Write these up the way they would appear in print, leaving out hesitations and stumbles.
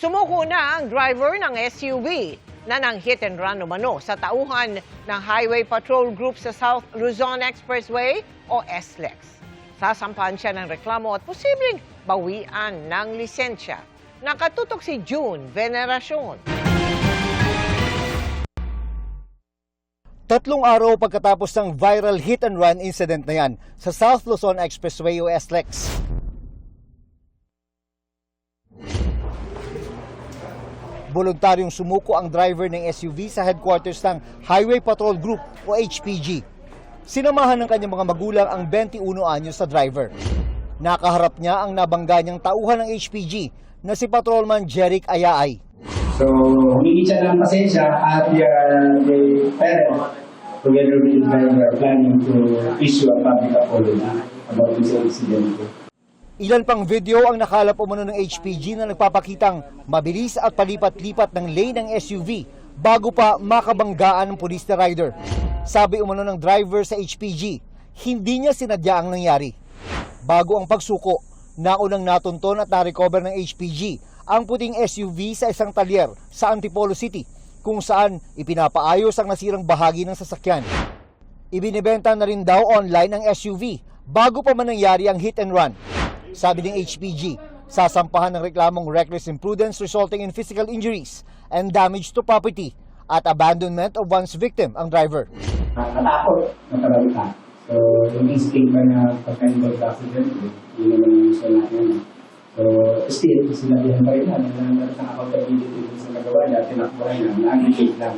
Sumuko na ang driver ng SUV na nang hit and run umano sa tauhan ng Highway Patrol Group sa South Luzon Expressway o SLEX. Sasampahan siya ng reklamo at posibleng bawian ng lisensya. Nakatutok si June Veneracion. 3 araw pagkatapos ng viral hit and run incident na yan sa South Luzon Expressway o SLEX. Voluntaryong sumuko ang driver ng SUV sa headquarters ng Highway Patrol Group o HPG. Sinamahan ng kanyang mga magulang ang 21 anyos sa driver. Nakaharap niya ang nabangga niyang tauhan ng HPG na si Patrolman Jeric Ayaay. So, humingi siya ng pasensya at the parent, together with the driver, planning to issue a public apology about this incident. Ilan pang video ang nakalap umano ng HPG na nagpapakitang mabilis at palipat-lipat ng lane ng SUV bago pa makabanggaan ng police na rider. Sabi umano ng driver sa HPG, hindi niya sinadya ang nangyari. Bago ang pagsuko, naunang natunton at na-recover ng HPG ang puting SUV sa isang talyer sa Antipolo City kung saan ipinapaayos ang nasirang bahagi ng sasakyan. Ibinibenta na rin daw online ang SUV bago pa man nangyari ang hit and run. Sabi ng HPG, sasampahan ng reklamong reckless imprudence resulting in physical injuries and damage to property at abandonment of one's victim ang driver. Nakatakot, nakalalitan. So, yung instinct ba na pagka-involved accident, yun naman yung gusto natin. So, still, sinabihan pa rin na, nalaman ang accountability sa nagawa niya, tinakbuhan na, na-aggregate lang.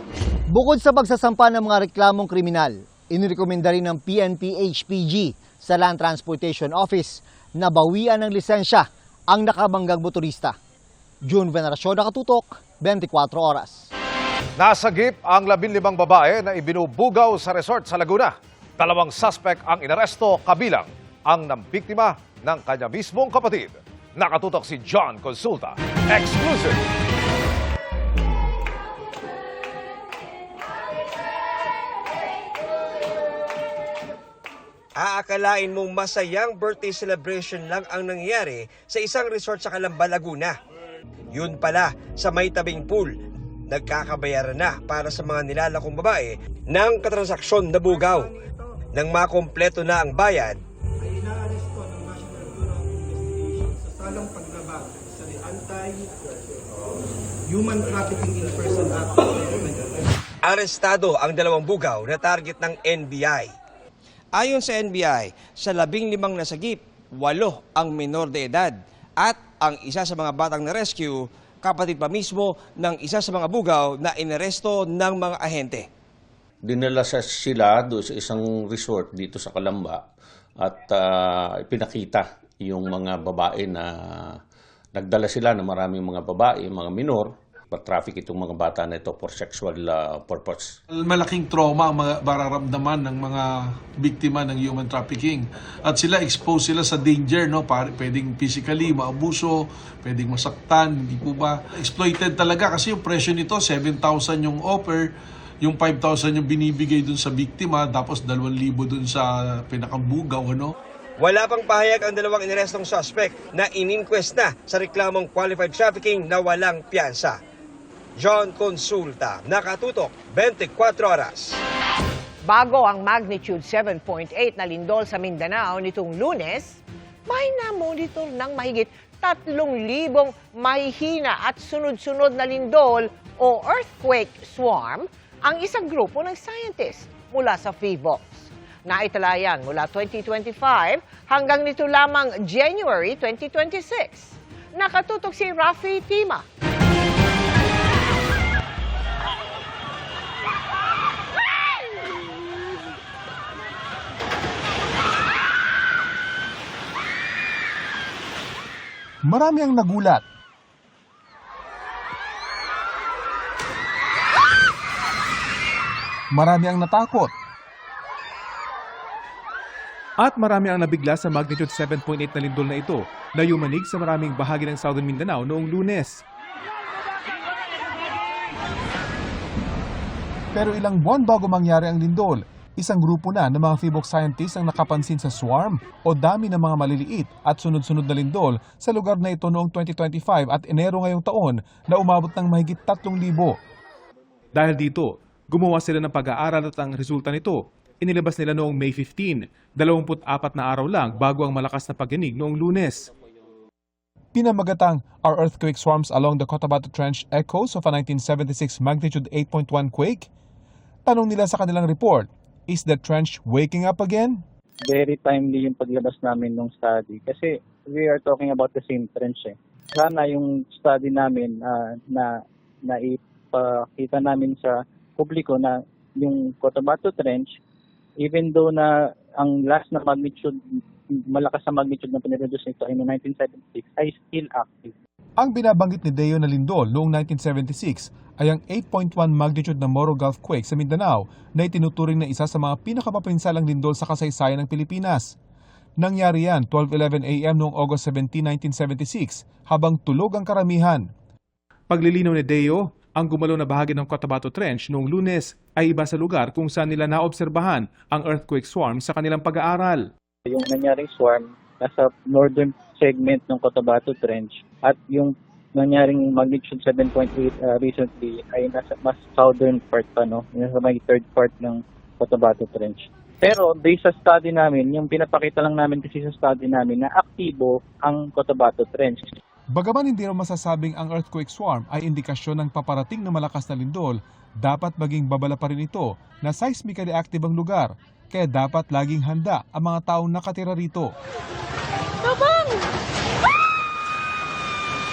Bukod sa pagsasampa ng mga reklamong kriminal, inirekomenda rin ng PNP-HPG sa Land Transportation Office na bawian ng lisensya ang nakabanggang motorista. June Veneracion, nakatutok, 24 oras. Nasagip ang 15 babae na ibinubugaw sa resort sa Laguna. 2 suspect ang inaresto kabilang ang nambiktima ng kanya mismong kapatid. Nakatutok si John Consulta. Exclusive! Aakalain mong masayang birthday celebration lang ang nangyari sa isang resort sa Calamba, Laguna. Yun pala, sa may tabing pool, nagkakabayaran na para sa mga nilalakong babae ng katransaksyon na bugaw. Nang makompleto na ang bayad, ay inaaresto ng National Bureau of Investigation sa salang paglabag sa Anti-Human Trafficking in Person Act of 2020. arestado ang 2 bugaw na target ng NBI. Ayon sa NBI, sa 15 nasagip, 8 ang menor de edad at ang isa sa mga batang na-rescue, kapatid pa mismo ng isa sa mga bugaw na inaresto ng mga ahente. Dinala sila doon sa isang resort dito sa Calamba at ipinakita yung mga babae na nagdala sila ng maraming mga babae, mga minor, pa-traffic itong mga bata na ito for sexual purpose. Malaking trauma ang mararamdaman ng mga biktima ng human trafficking. At exposed sila sa danger, no? Pwedeng physically maabuso, pwedeng masaktan, hindi po ba? Exploited talaga kasi yung presyo nito, 7,000 yung offer, yung 5,000 yung binibigay dun sa biktima, tapos 2,000 dun sa pinakambugaw, ano? Wala pang pahayag ang 2 inarestong suspect na ininquest na sa reklamong qualified trafficking na walang piyansa. John Consulta, nakatutok, 24 oras. Bago ang magnitude 7.8 na lindol sa Mindanao nitong Lunes, may na-monitor ng mahigit 3,000 mahihina at sunod-sunod na lindol o earthquake swarm ang isang grupo ng scientists mula sa PHIVOLCS. Naitalayan mula 2025 hanggang nito lamang January 2026. Nakatutok si Rafi Tima. Marami ang nagulat. Marami ang natakot. At marami ang nabigla sa magnitude 7.8 na lindol na ito na yumanig sa maraming bahagi ng Southern Mindanao noong Lunes. Pero ilang buwan bago mangyari ang lindol, Isang grupo na ng mga Phibok scientists ang nakapansin sa swarm o dami ng mga maliliit at sunod-sunod na lindol sa lugar na ito noong 2025 at Enero ngayong taon na umabot ng mahigit 3,000. Dahil dito, gumawa sila ng pag-aaral at ang resulta nito, inilabas nila noong May 15, 24 na araw lang bago ang malakas na pagyanig noong Lunes. Pinamagatang "Are earthquake swarms along the Cotabato Trench echoes of a 1976 magnitude 8.1 quake?" Tanong nila sa kanilang report, is the trench waking up again? Very timely yung paglabas namin ng study kasi we are talking about the same trench eh. Sana yung study namin na ipakita namin sa publiko na yung Cotabato Trench, even though na ang last na magnitude, malakas na magnitude na pinireduce nito ay noong 1976, ay still active. Ang binabanggit ni Deo na lindol noong 1976 ay ang 8.1 magnitude na Moro Gulf quake sa Mindanao na itinuturing na isa sa mga pinakamapinsalang lindol sa kasaysayan ng Pilipinas. Nangyari yan 12:11 a.m. noong August 17, 1976 habang tulog ang karamihan. Paglilinaw ni Deo, ang gumalaw na bahagi ng Cotabato Trench noong Lunes ay iba sa lugar kung saan nila naobserbahan ang earthquake swarm sa kanilang pag-aaral. Yung nangyaring swarm nasa northern segment ng Cotabato Trench at yung nangyaring magnitude 7.8 recently ay nasa mas southern part pa, no? Nasa may third part ng Cotabato Trench. Pero based sa study namin, yung pinapakita lang namin kasi sa study namin na aktibo ang Cotabato Trench. Bagaman hindi raw masasabing ang earthquake swarm ay indikasyon ng paparating na malakas na lindol, dapat maging babala pa rin ito na seismically active ang lugar. Kaya dapat laging handa ang mga taong nakatira rito.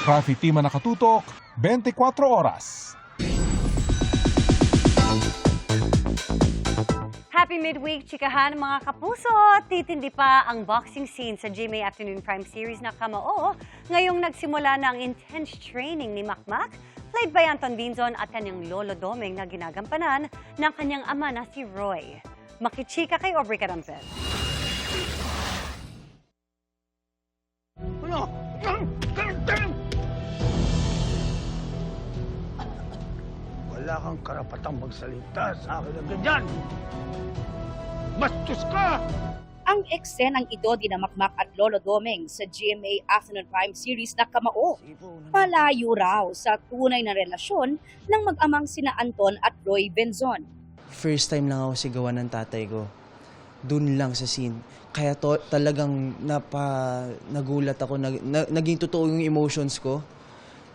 Rafi Tima nakatutok, 24 oras. Happy midweek, chikahan mga kapuso! Titindi pa ang boxing scene sa GMA Afternoon Prime Series na Kamao ngayong nagsimula na ang intense training ni Makmak, played by Anton Binzon at kanyang lolo Domeng na ginagampanan ng kanyang ama na si Roy. Makichika kay Aubrey Carampel. Wala kang karapatang magsalita sa akin ng ganyan! Bastos ka! Ang eksenang ito dinamakmak at Lolo Domeng sa GMA Afternoon Prime Series na Kamao. Palayo raw sa tunay na relasyon ng mag-amang sina Anton at Roy Benzon. First time lang ako sigawan ng tatay ko. Doon lang sa scene. Kaya talagang nagulat ako. Naging totoo yung emotions ko.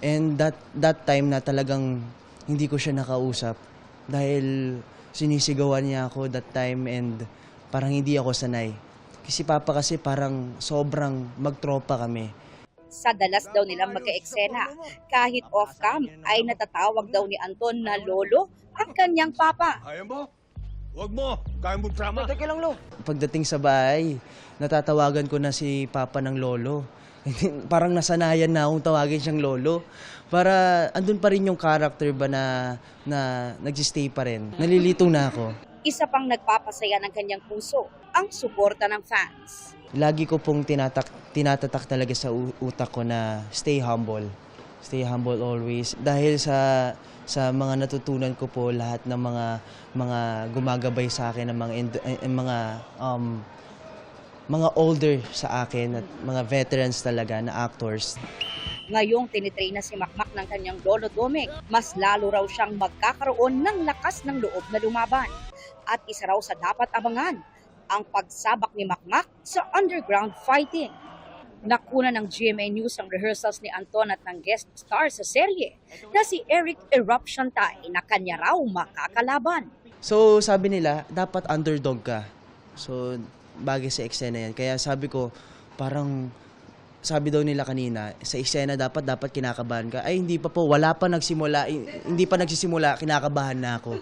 And that time na talagang hindi ko siya nakausap. Dahil sinisigawan niya ako that time and parang hindi ako sanay. Kasi Papa kasi parang sobrang magtropa kami. Sa dalas daw nilang magka-eksena, kahit off-cam ay natatawag daw ni Anton na Lolo ang kanyang papa. Kaya mo? Huwag mo! Kaya mo drama! Teka lang, Lo. Pagdating sa bahay, natatawagan ko na si Papa ng Lolo. Parang nasanayan na akong tawagin siyang Lolo. Para andun pa rin yung character ba na nagsistay pa rin. Nalilito na ako. Isa pang nagpapasaya ng kanyang puso, ang suporta ng fans. Lagi ko pong tinatatak talaga sa utak ko na stay humble. Stay humble always. Dahil sa mga natutunan ko po, lahat ng mga gumagabay sa akin, ng mga older sa akin at mga veterans talaga na actors. Ngayong tinitrain na si Makmak ng kanyang Lolo Domeng, mas lalo raw siyang magkakaroon ng lakas ng loob na lumaban. At isa raw sa dapat abangan, ang pagsabak ni Makmak sa underground fighting. Nakuna ng GMA News ang rehearsals ni Anton at ng guest star sa serye na si Eric Eruption Tay na kanya raw makakalaban. So sabi nila, dapat underdog ka. So bagay sa eksena yan. Kaya sabi ko, parang sabi daw nila kanina, sa eksena dapat kinakabahan ka. Ay hindi pa po, hindi pa nagsisimula, kinakabahan na ako.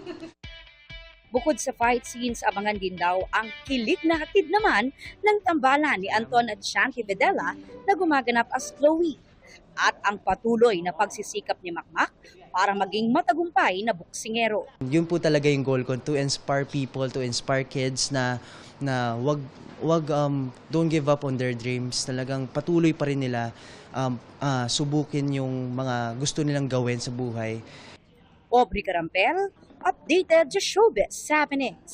Bukod sa fight scenes, abangan din daw ang kilig na hatid naman ng tambalan ni Anton at Shanti Videla na gumaganap as Chloe. At ang patuloy na pagsisikap ni Makmak para maging matagumpay na boksingero. Yun po talaga yung goal ko, to inspire people, to inspire kids na don't give up on their dreams. Talagang patuloy pa rin nila subukin yung mga gusto nilang gawin sa buhay. Aubrey Carampel, updated sa showbiz happenings.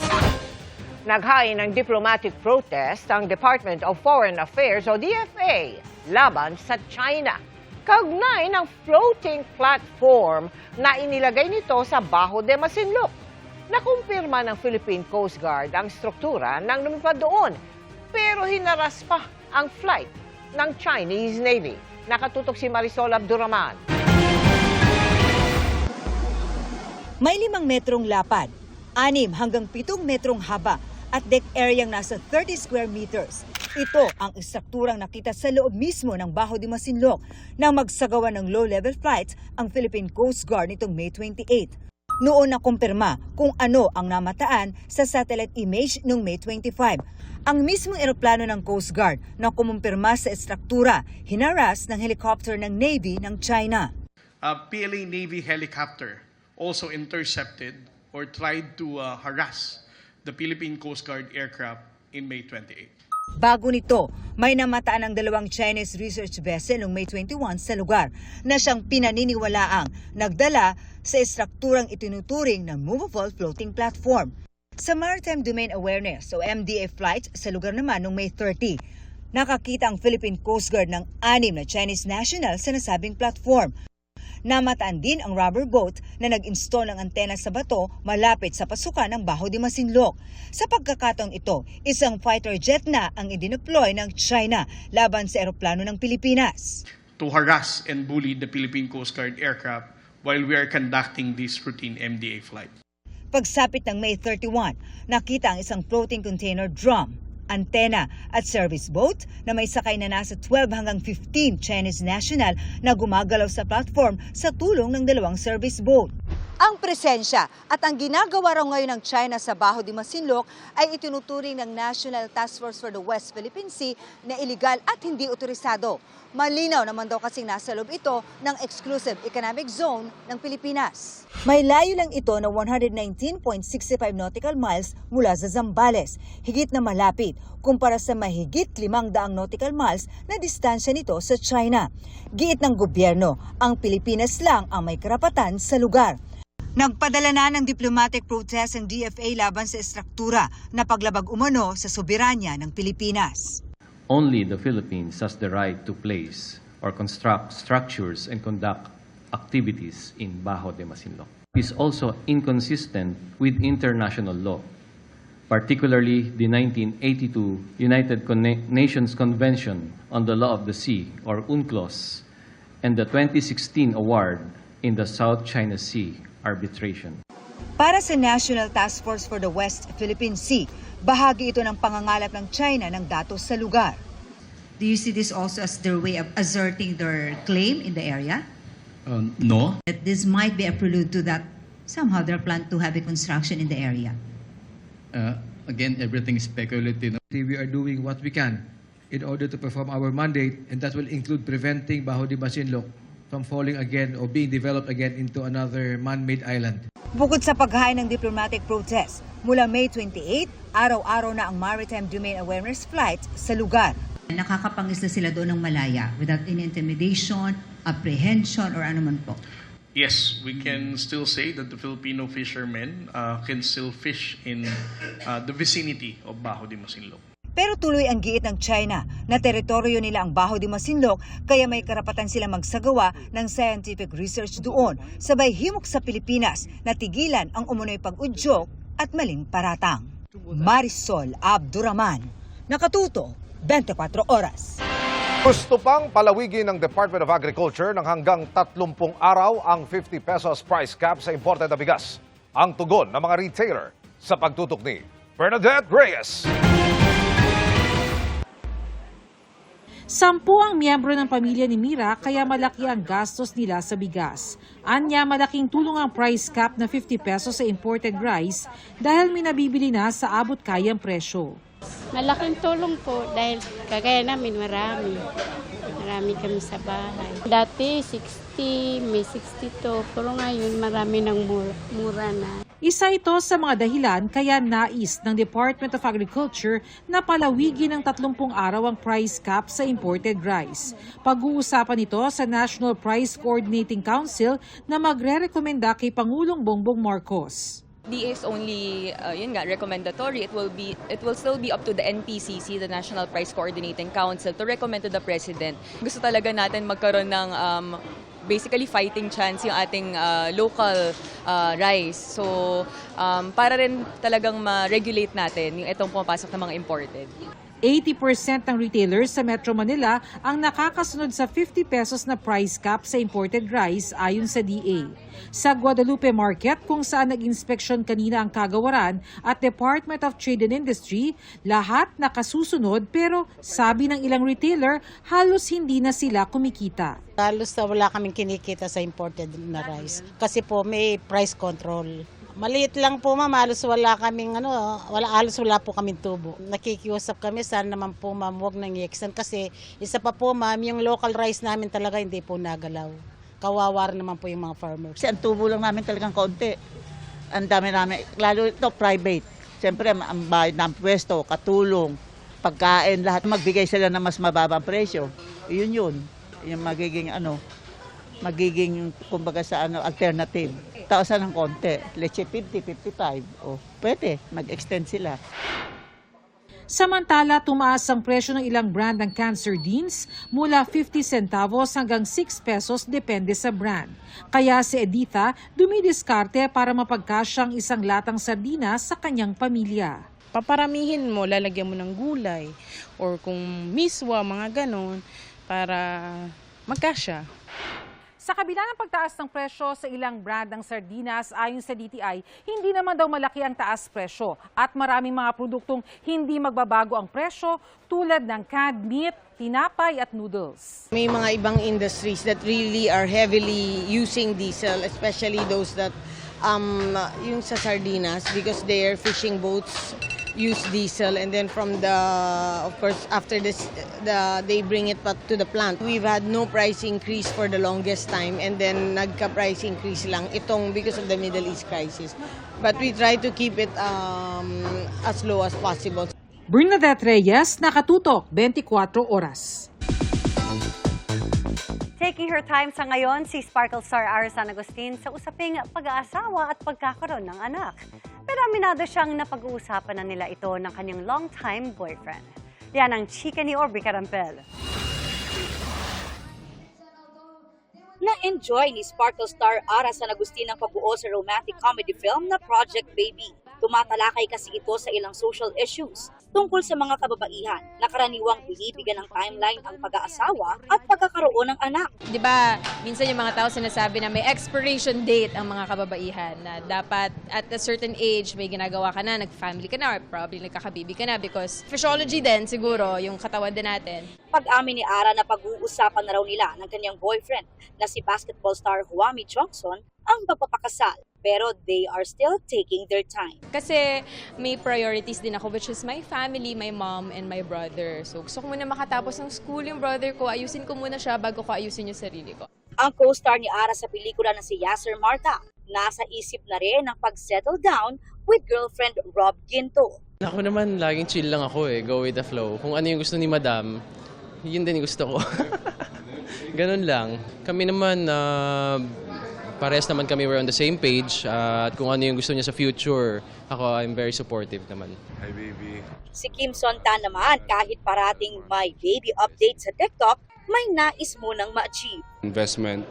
Naghain ng diplomatic protest ang Department of Foreign Affairs o DFA laban sa China. Kaugnay ng floating platform na inilagay nito sa Bajo de Masinloc. Nakumpirma ng Philippine Coast Guard ang struktura ng lumipad doon, pero hinaras pa ang flight ng Chinese Navy. Nakatutok si Marisol Abduraman. May 5 metrong lapad, 6 hanggang 7 metrong haba at deck areang nasa 30 square meters. Ito ang istrukturang nakita sa loob mismo ng Bajo de Masinloc nang magsagawa ng low-level flights ang Philippine Coast Guard nitong May 28. Noon nakumpirma kung ano ang namataan sa satellite image noong May 25. Ang mismong eroplano ng Coast Guard na kumumpirma sa istruktura, hinaras ng helicopter ng Navy ng China. A PLA Navy helicopter also intercepted or tried to harass the Philippine Coast Guard aircraft in May 28. Bago nito, may namataan ng 2 Chinese research vessel noong May 21 sa lugar na siyang pinaniniwalaang nagdala sa istrukturang itinuturing ng Movable Floating Platform. Sa Maritime Domain Awareness o MDA flights sa lugar naman noong May 30, nakakita ang Philippine Coast Guard ng 6 na Chinese national sa nasabing platform. Namataan din ang rubber boat na nag-install ng antena sa bato malapit sa pasukan ng Bajo de Masinloc. Sa pagkakataong ito, isang fighter jet na ang idineploy ng China laban sa eroplano ng Pilipinas. To harass and bully the Philippine Coast Guard aircraft while we are conducting this routine MDA flight. Pagsapit ng May 31, nakita ang isang floating container drum, antena at service boat na may sakay na nasa 12 hanggang 15 Chinese national na gumagalaw sa platform sa tulong ng 2 service boat. Ang presensya at ang ginagawa raw ngayon ng China sa Bajo de Masinloc ay itinuturing ng National Task Force for the West Philippine Sea na iligal at hindi otorisado. Malinaw naman daw kasing nasa loob ito ng Exclusive Economic Zone ng Pilipinas. May layo lang ito na 119.65 nautical miles mula sa Zambales, higit na malapit kumpara sa mahigit 500 nautical miles na distansya nito sa China. Giit ng gobyerno, ang Pilipinas lang ang may karapatan sa lugar. Nagpadala na ng diplomatic protest ang DFA laban sa istruktura na paglabag umano sa soberanya ng Pilipinas. Only the Philippines has the right to place or construct structures and conduct activities in Bajo de Masinloc. It is also inconsistent with international law, particularly the 1982 United Nations Convention on the Law of the Sea, or UNCLOS, and the 2016 award in the South China Sea arbitration. Para sa National Task Force for the West Philippine Sea, bahagi ito ng pangangalap ng China ng datos sa lugar. Do you see this also as their way of asserting their claim in the area? No. That this might be a prelude to that somehow they're planned to have a construction in the area? Again, everything is speculative. We are doing what we can in order to perform our mandate, and that will include preventing Bajo de Masinloc from falling again or being developed again into another man-made island. Bukod sa paghain ng diplomatic protest, mula May 28, araw-araw na ang Maritime Domain Awareness flights sa lugar. Nakakapangisla sila doon ng malaya without any intimidation, apprehension, or anuman po. Yes, we can still say that the Filipino fishermen can still fish in the vicinity of Bajo de Masinloc. Pero tuloy ang giit ng China na teritoryo nila ang Bajo de Masinloc, kaya may karapatan sila magsagawa ng scientific research doon, sabay himok sa Pilipinas na tigilan ang umunoy pag-udyok at maling paratang. Marisol Abduraman, Nakatuto, 24 Oras. Gusto pang palawigin ng Department of Agriculture ng hanggang 30 araw ang 50 pesos price cap sa imported na bigas. Ang tugon ng mga retailer sa pagtutok ni Bernadette Reyes. 10 ang miyembro ng pamilya ni Mira kaya malaki ang gastos nila sa bigas. Anya, malaking tulong ang price cap na 50 pesos sa imported rice dahil may nabibili na sa abot kayang presyo. Malaking tulong po dahil kagaya namin marami. Marami kami sa bahay. Dati 60, may 62, pero ngayon marami ng mura na. Isa ito sa mga dahilan kaya nais ng Department of Agriculture na palawigin ng 30 araw ang price cap sa imported rice. Pag-uusapan ito sa National Price Coordinating Council na magre-rekomenda kay Pangulong Bongbong Marcos. DA is only recommendatory. It will still be up to the NPCC, the National Price Coordinating Council, to recommend to the President. Gusto talaga natin magkaroon ng basically fighting chance yung ating local rice. So para rin talagang ma-regulate natin yung itong pumapasok ng mga imported. 80% ng retailers sa Metro Manila ang nakakasunod sa 50 pesos na price cap sa imported rice ayon sa DA. Sa Guadalupe Market, kung saan nag-inspeksyon kanina ang kagawaran at Department of Trade and Industry, lahat nakasusunod pero sabi ng ilang retailer, halos hindi na sila kumikita. Halos wala kaming kinikita sa imported na rice kasi po may price control. Maliit lang po ma'am, halos wala po kaming tubo. Nakikiusap kami, sana naman po ma'am, huwag nang i-extend kasi isa pa po ma'am, yung local rice namin talaga hindi po nagalaw. Kawawa naman po yung mga farmers. Kasi ang tubo lang namin talagang kaunti. Ang dami namin, lalo ito private. Siyempre, ang bayad ng pwesto, katulong, pagkain, lahat. Magbigay sila ng mas mababang presyo. Yun. Yung magiging kumbaga sa alternative. Taasan ng konti, leche 50, 55, pwede, mag-extend sila. Samantala, tumaas ang presyo ng ilang brand ng canned sardines mula 50 centavos hanggang 6 pesos depende sa brand. Kaya si Editha dumidiskarte para mapagkasyang isang latang sardinas sa kanyang pamilya. Paparamihin mo, lalagyan mo ng gulay or kung miswa, mga ganon, para magkasya. Sa kabila ng pagtaas ng presyo sa ilang brand ng sardinas, ayon sa DTI, hindi naman daw malaki ang taas presyo at maraming mga produktong hindi magbabago ang presyo tulad ng canned meat, tinapay at noodles. May mga ibang industries that really are heavily using diesel, especially those that yung sa sardinas because their fishing boats use diesel, and then of course after this they bring it back to the plant. We've had no price increase for the longest time, and then nagka-price increase lang itong because of the Middle East crisis, but we try to keep it as low as possible. Bernadette Reyes, Nakatutok, 24 Oras. Taking her time sa ngayon, si Sparkle star Ara San Agustin sa usaping pag-aasawa at pagkakaroon ng anak. Pero aminado siyang napag-uusapan na nila ito ng kanyang long-time boyfriend. Yan ang chika ni Aubrey Carampel. Na-enjoy ni Sparkle star Ara San Agustin ang pagbuo sa romantic comedy film na Project Baby. Tumatalakay kasi ito sa ilang social issues tungkol sa mga kababaihan na karaniwang binibigyan ng timeline ang pag-aasawa at pagkakaroon ng anak. Di ba, minsan yung mga tao sinasabi na may expiration date ang mga kababaihan na dapat at a certain age may ginagawa ka na, nag-family ka na or probably nagkakabibi ka na because physiology din siguro yung katawan din natin. Pag-amin ni Ara na pag-uusapan na raw nila ng kanyang boyfriend na si basketball star Hwami Chongson ang pagpapakasal. Pero they are still taking their time. Kasi may priorities din ako, which is my family, my mom, and my brother. So gusto ko muna makatapos ng school yung brother ko. Ayusin ko muna siya bago ko ayusin yung sarili ko. Ang co-star ni Ara sa pelikula na si Yasser Marta, nasa isip na rin ang pag-settle down with girlfriend Rob Ginto. Ako naman, laging chill lang ako go with the flow. Kung ano yung gusto ni Madam, yun din yung gusto ko. Ganun lang. Kami naman, parehas naman kami, we're on the same page at kung ano yung gusto niya sa future, I'm very supportive naman. Hi, baby. Si Kim Sonta naman, kahit parating may baby update sa TikTok, may nais munang ma-achieve. Investment,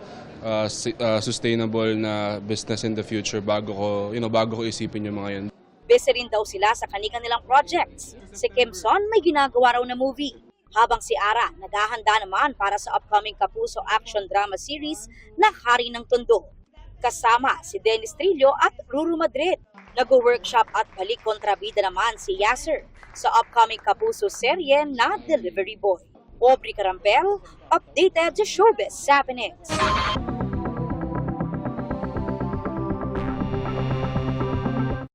sustainable na business in the future bago ko isipin yung mga yun. Busy rin daw sila sa kanilang projects. Si Kim Son may ginagawa raw na movie. Habang si Ara naghahanda naman para sa upcoming Kapuso action drama series na Hari ng Tondo. Kasama si Dennis Trillo at Ruru Madrid. Nag-workshop at balik kontrabida naman si Yasser sa upcoming Kapuso serye na Delivery Boy. Aubrey Carampel, updated sa Showbiz happenings.